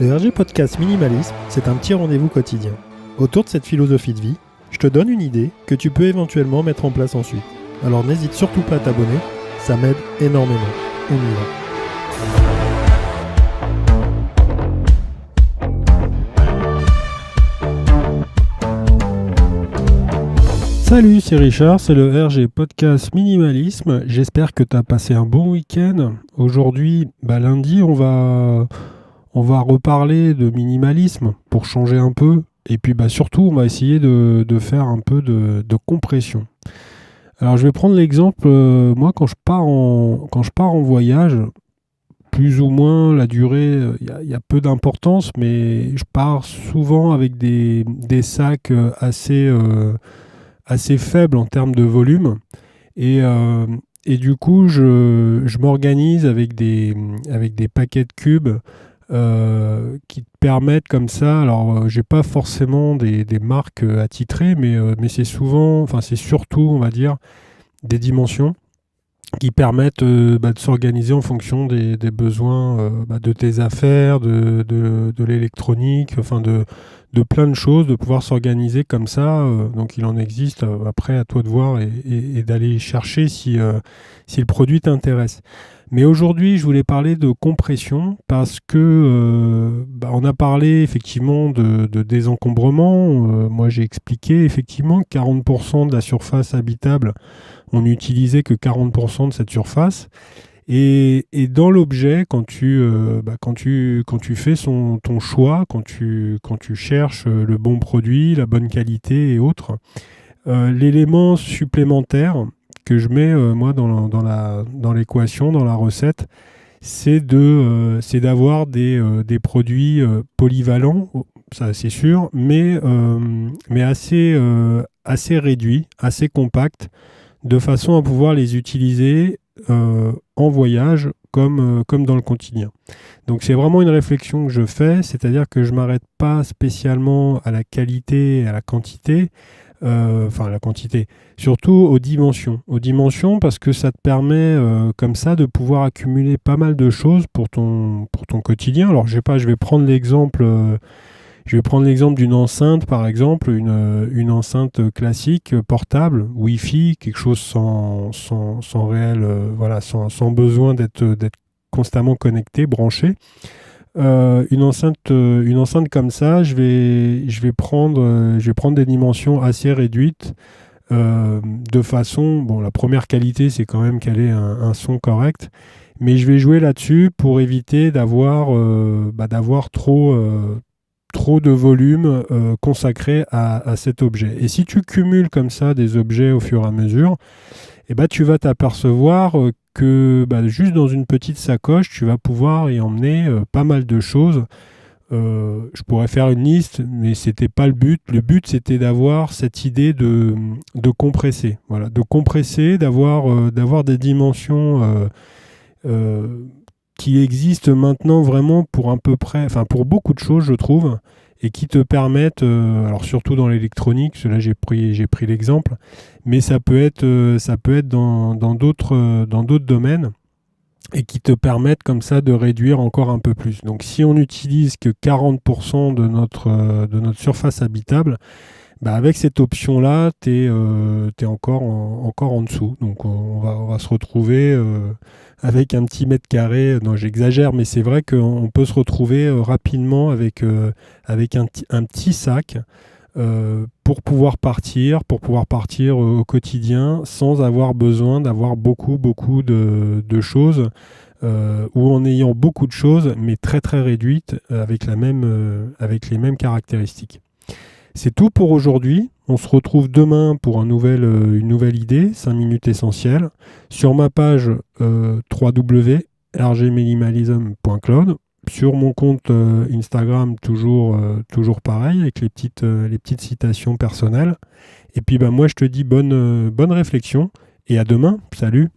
Le RG Podcast Minimalisme, c'est un petit rendez-vous quotidien. Autour de cette philosophie de vie, je te donne une idée que tu peux éventuellement mettre en place ensuite. Alors n'hésite surtout pas à t'abonner, ça m'aide énormément. On y va. Salut, c'est Richard, c'est le RG Podcast Minimalisme. J'espère que tu as passé un bon week-end. Aujourd'hui, lundi, on va reparler de minimalisme pour changer un peu. Et puis surtout, on va essayer de faire un peu de compression. Alors je vais prendre l'exemple, moi quand je pars en voyage, plus ou moins la durée, il y a peu d'importance, mais je pars souvent avec des sacs assez faible en termes de volume et du coup je m'organise avec des paquets de cubes qui te permettent comme ça. Alors j'ai pas forcément des marques attitrées, mais c'est surtout, on va dire, des dimensions qui permettent de s'organiser en fonction des besoins de tes affaires, de l'électronique, de plein de choses, de pouvoir s'organiser comme ça. Donc il en existe, après à toi de voir et d'aller chercher si le produit t'intéresse. Mais aujourd'hui, je voulais parler de compression parce que on a parlé effectivement de désencombrement. Moi, j'ai expliqué effectivement que 40% de la surface habitable, on n'utilisait que 40% de cette surface. Et dans l'objet, quand tu fais ton choix, quand tu cherches le bon produit, la bonne qualité et autres, l'élément supplémentaire que je mets moi dans l'équation, dans la recette, c'est d'avoir des produits polyvalents, ça c'est sûr, mais assez réduits, assez compacts, de façon à pouvoir les utiliser en voyage comme dans le quotidien. Donc c'est vraiment une réflexion que je fais, c'est-à-dire que je ne m'arrête pas spécialement à la qualité et à la quantité, la quantité, surtout aux dimensions parce que ça te permet comme ça de pouvoir accumuler pas mal de choses pour ton quotidien. Alors je vais prendre l'exemple d'une enceinte, par exemple, une enceinte classique, portable, Wi-Fi, quelque chose sans réel, sans besoin d'être constamment connecté, branché. Une enceinte comme ça, je vais prendre des dimensions assez réduites, de façon, la première qualité, c'est quand même qu'elle ait un son correct, mais je vais jouer là-dessus pour éviter d'avoir trop de volume consacré à cet objet. Et si tu cumules comme ça des objets au fur et à mesure, tu vas t'apercevoir que juste dans une petite sacoche, tu vas pouvoir y emmener pas mal de choses. Je pourrais faire une liste, mais c'était pas le but. Le but, c'était d'avoir cette idée de compresser. Voilà, de compresser, d'avoir des dimensions qui existent maintenant vraiment pour beaucoup de choses, je trouve, et qui te permettent, alors surtout dans l'électronique, là j'ai pris l'exemple, mais ça peut être dans d'autres domaines, et qui te permettent comme ça de réduire encore un peu plus. Donc si on n'utilise que 40% de notre surface habitable, avec cette option-là, tu es encore en dessous. Donc on va se retrouver avec un petit mètre carré. Non, j'exagère, mais c'est vrai qu'on peut se retrouver rapidement avec un petit sac pour pouvoir partir au quotidien sans avoir besoin d'avoir beaucoup de choses, ou en ayant beaucoup de choses, mais très très réduites, avec les mêmes caractéristiques. C'est tout pour aujourd'hui. On se retrouve demain pour une nouvelle idée, 5 minutes essentielles, sur ma page www.rgminimalism.cloud, sur mon compte Instagram, toujours pareil, avec les petites citations personnelles. Et puis moi je te dis bonne réflexion et à demain. Salut!